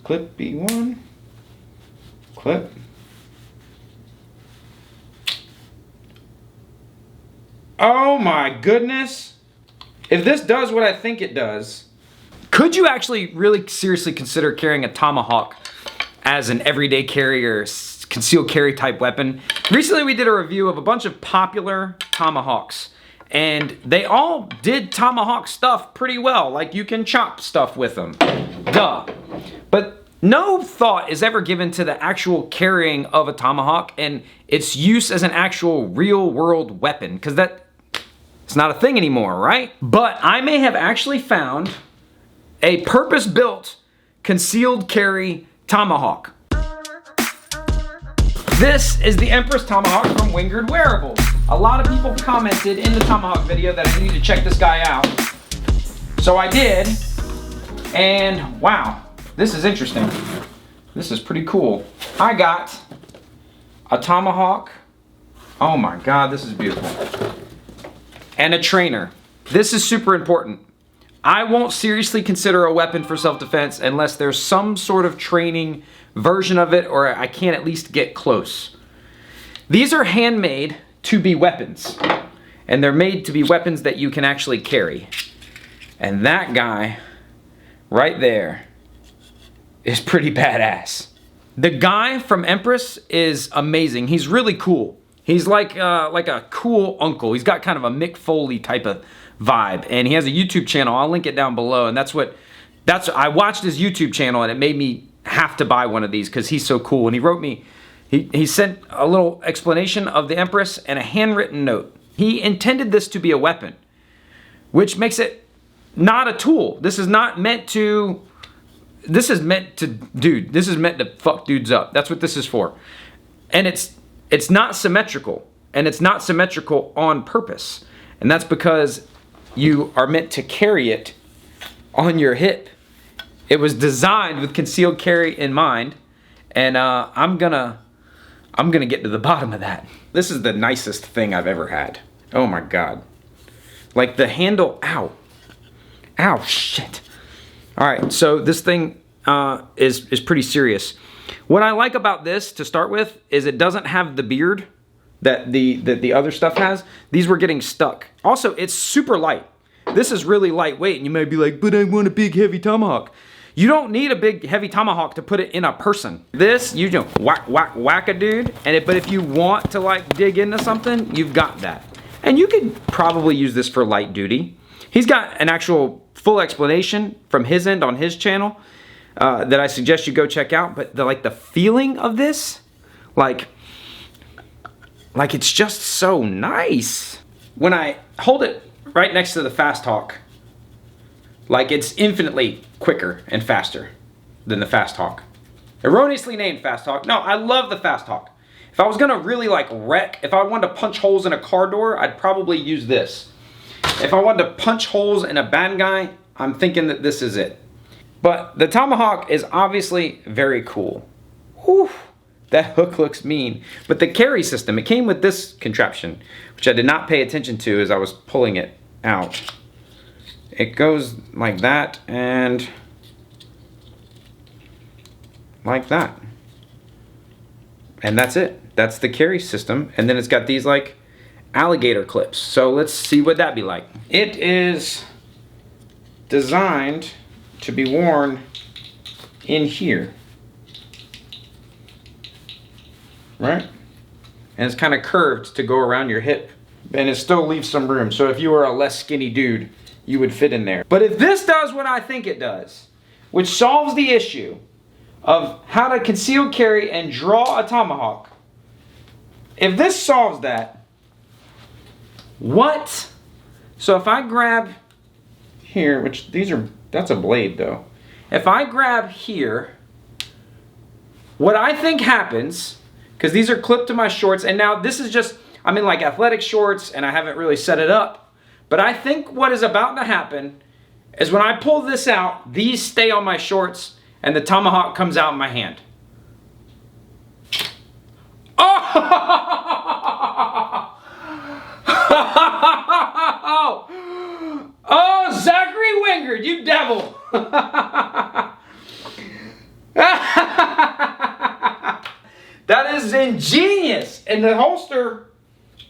Clip B1. Clip. Oh my goodness. If this does what I think it does, could you actually really seriously consider carrying a tomahawk as an everyday carry or concealed carry type weapon? Recently we did a review of a bunch of popular tomahawks, and they all did tomahawk stuff pretty well. Like, you can chop stuff with them. Duh. But no thought is ever given to the actual carrying of a tomahawk and its use as an actual real world weapon, because it's not a thing anymore, right? But I may have actually found a purpose-built concealed carry tomahawk. This is the Empress Tomahawk from Wingard Wearables. A lot of people commented in the Tomahawk video that I need to check this guy out. So I did, and wow, this is interesting. This is pretty cool. I got a tomahawk. Oh my God, this is beautiful. And a trainer. This is super important. I won't seriously consider a weapon for self-defense unless there's some sort of training version of it, or I can't at least get close. These are handmade to be weapons, and they're made to be weapons that you can actually carry. And that guy right there is pretty badass. The guy from Empress is amazing. He's really cool. He's like a cool uncle. He's got kind of a Mick Foley type of vibe, and he has a YouTube channel. I'll link it down below. And I watched his YouTube channel, and it made me have to buy one of these because he's so cool. And he wrote me, he sent a little explanation of the Empress and a handwritten note. He intended this to be a weapon, which makes it not a tool. This is not meant to. This is meant to, dude. This is meant to fuck dudes up. That's what this is for, and it's not symmetrical, and it's not symmetrical on purpose, and that's because you are meant to carry it on your hip. It was designed with concealed carry in mind, and I'm gonna get to the bottom of that. This is the nicest thing I've ever had. Oh my God. Like the handle, ow. Ow, shit. All right, so this thing is pretty serious. What I like about this, to start with, is it doesn't have the beard that the other stuff has. These were getting stuck. Also, it's super light. This is really lightweight, and you might be like, but I want a big heavy tomahawk. You don't need a big heavy tomahawk to put it in a person. This, you just whack, whack, whack a dude, but if you want to like dig into something, you've got that. And you could probably use this for light duty. He's got an actual full explanation from his end on his channel that I suggest you go check out. But the feeling of this, like it's just so nice. When I hold it right next to the Fast Hawk, like it's infinitely quicker and faster than the Fast Hawk. Erroneously named Fast Hawk. No, I love the Fast Hawk. If I was gonna really like wreck, if I wanted to punch holes in a car door, I'd probably use this. If I wanted to punch holes in a bad guy, I'm thinking that this is it. But the Tomahawk is obviously very cool. Whew, that hook looks mean. But the carry system, it came with this contraption, which I did not pay attention to as I was pulling it out. It goes like that and like that. And that's it. That's the carry system. And then it's got these like alligator clips. So let's see what that'd be like. It is designed to be worn in here. Right? And it's kind of curved to go around your hip. And it still leaves some room. So if you were a less skinny dude, you would fit in there. But if this does what I think it does, which solves the issue of how to conceal carry and draw a tomahawk, if this solves that, what? So if I grab here, which that's a blade though. If I grab here, what I think happens, because these are clipped to my shorts, and now this is just, I'm in like athletic shorts and I haven't really set it up. But I think what is about to happen is when I pull this out, these stay on my shorts and the tomahawk comes out in my hand. Oh! Oh, Zachary Wingard, you devil! That is ingenious. And the holster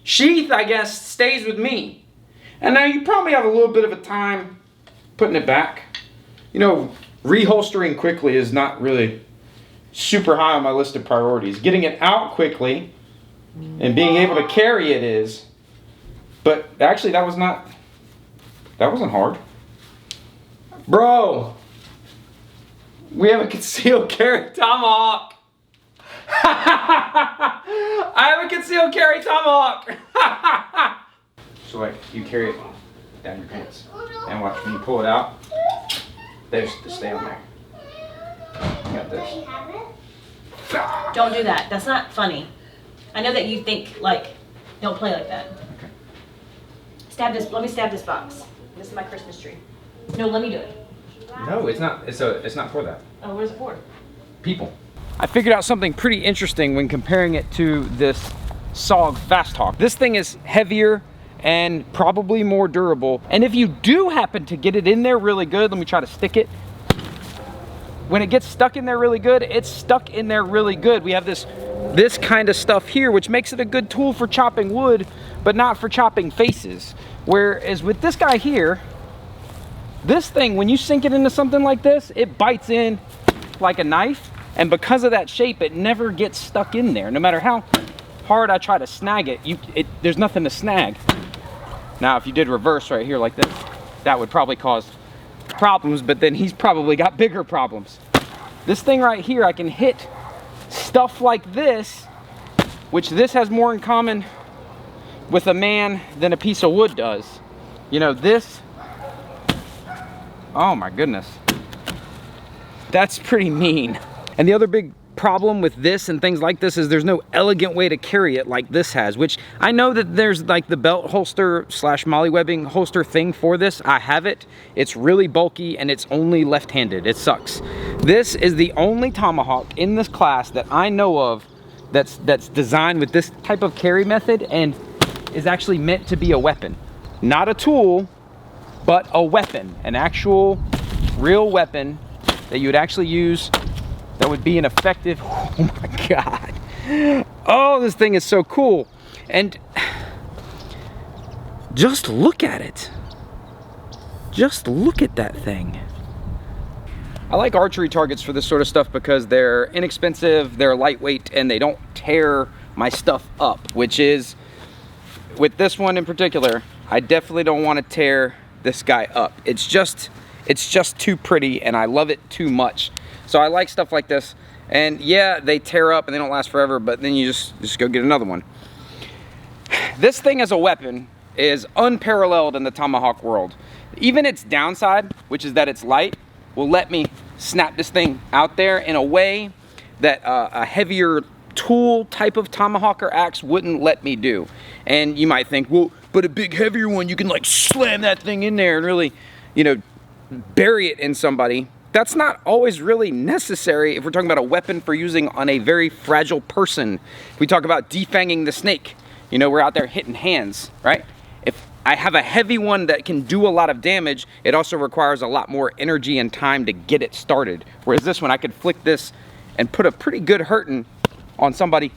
sheath, I guess, stays with me. And now you probably have a little bit of a time putting it back. You know, reholstering quickly is not really super high on my list of priorities. Getting it out quickly and being able to carry it is. But actually that wasn't hard. Bro, we have a concealed carry tomahawk. I have a concealed carry tomahawk. So like you carry it down your pants and watch when you pull it out, there's the stay on there. You got this. Don't do that. That's not funny. I know that you think like, don't play like that. Okay. Stab this. Let me stab this box. This is my Christmas tree. No, let me do it. No, it's not. It's not for that. Oh, what is it for? People. I figured out something pretty interesting when comparing it to this SOG Fast Talk. This thing is heavier and probably more durable. And if you do happen to get it in there really good, let me try to stick it. When it gets stuck in there really good, it's stuck in there really good. We have this kind of stuff here, which makes it a good tool for chopping wood, but not for chopping faces. Whereas with this guy here, this thing, when you sink it into something like this, it bites in like a knife. And because of that shape, it never gets stuck in there. No matter how hard I try to snag it, there's nothing to snag. Now, if you did reverse right here like this, that would probably cause problems, but then he's probably got bigger problems. This thing right here, I can hit stuff like this, which this has more in common with a man than a piece of wood does. You know, this, oh my goodness. That's pretty mean. And the other big problem with this and things like this is there's no elegant way to carry it like this has, which I know that there's like the belt holster / molly webbing holster thing for this. I have it. It's really bulky and it's only left-handed. It sucks. This is the only tomahawk in this class that I know of that's designed with this type of carry method and is actually meant to be a weapon. Not a tool, but a weapon. An actual, real weapon that you would actually use that would be an effective, oh my God. Oh, this thing is so cool. And just look at it. Just look at that thing. I like archery targets for this sort of stuff because they're inexpensive, they're lightweight, and they don't tear my stuff up, which is, with this one in particular, I definitely don't want to tear this guy up. It's just too pretty and I love it too much. So I like stuff like this, and yeah, they tear up and they don't last forever, but then you just go get another one. This thing as a weapon is unparalleled in the tomahawk world. Even its downside, which is that it's light, will let me snap this thing out there in a way that a heavier tool type of tomahawk or axe wouldn't let me do. And you might think, well, but a big heavier one, you can like slam that thing in there and really, you know, bury it in somebody. That's not always really necessary if we're talking about a weapon for using on a very fragile person. If we talk about defanging the snake, you know, we're out there hitting hands, right? If I have a heavy one that can do a lot of damage, it also requires a lot more energy and time to get it started. Whereas this one, I could flick this and put a pretty good hurting on somebody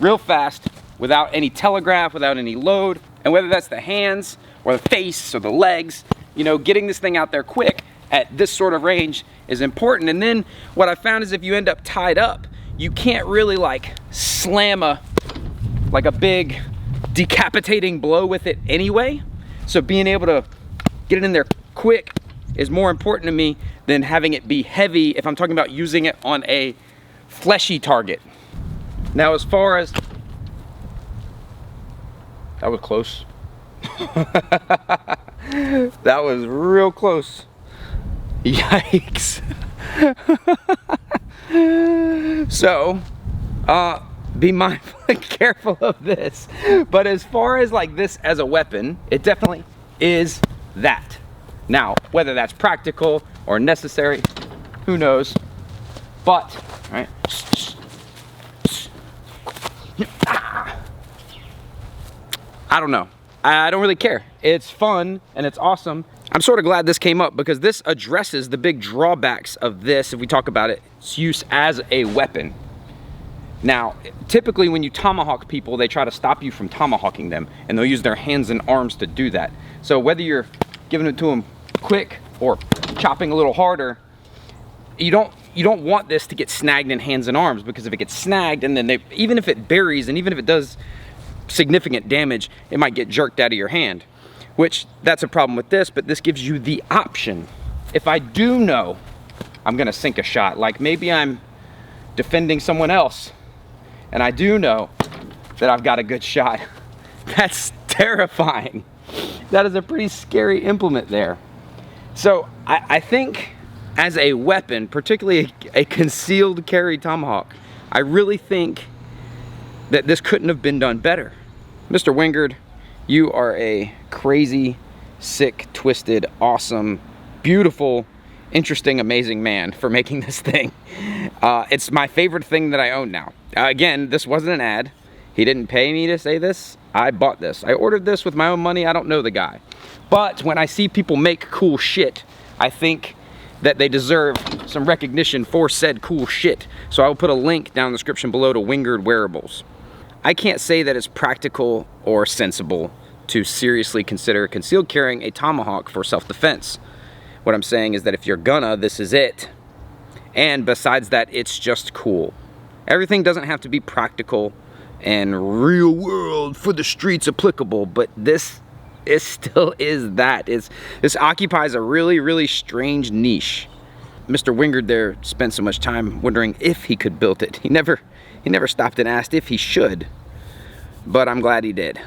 real fast without any telegraph, without any load. And whether that's the hands or the face or the legs, you know, getting this thing out there quick at this sort of range is important. And then what I found is if you end up tied up, you can't really like slam a big decapitating blow with it anyway. So being able to get it in there quick is more important to me than having it be heavy if I'm talking about using it on a fleshy target. Now, as far as, that was close. That was real close. Yikes. So, be mindful and careful of this. But as far as like this as a weapon, it definitely is that. Now, whether that's practical or necessary, who knows? But, right? I don't know. I don't really care. It's fun and it's awesome. I'm sort of glad this came up because this addresses the big drawbacks of this if we talk about its use as a weapon. Now, typically when you tomahawk people, they try to stop you from tomahawking them, and they'll use their hands and arms to do that. So whether you're giving it to them quick or chopping a little harder, you don't want this to get snagged in hands and arms, because if it gets snagged, and then even if it buries, and even if it does significant damage, it might get jerked out of your hand, which that's a problem with this. But this gives you the option. If I do know I'm gonna sink a shot, like maybe I'm defending someone else, and I do know that I've got a good shot, that's terrifying. That is a pretty scary implement there. So I think as a weapon, particularly a concealed carry tomahawk, I really think that this couldn't have been done better. Mr. Wingard, you are a crazy, sick, twisted, awesome, beautiful, interesting, amazing man for making this thing. It's my favorite thing that I own now. Again, this wasn't an ad. He didn't pay me to say this. I bought this. I ordered this with my own money. I don't know the guy. But when I see people make cool shit, I think that they deserve some recognition for said cool shit. So I will put a link down in the description below to Wingard Wearables. I can't say that it's practical or sensible to seriously consider concealed carrying a tomahawk for self-defense. What I'm saying is that if you're gonna, this is it. And besides that, it's just cool. Everything doesn't have to be practical and real world for the streets applicable, but this still is that. This occupies a really, really strange niche. Mr. Wingard there spent so much time wondering if he could build it. He never stopped and asked if he should, but I'm glad he did.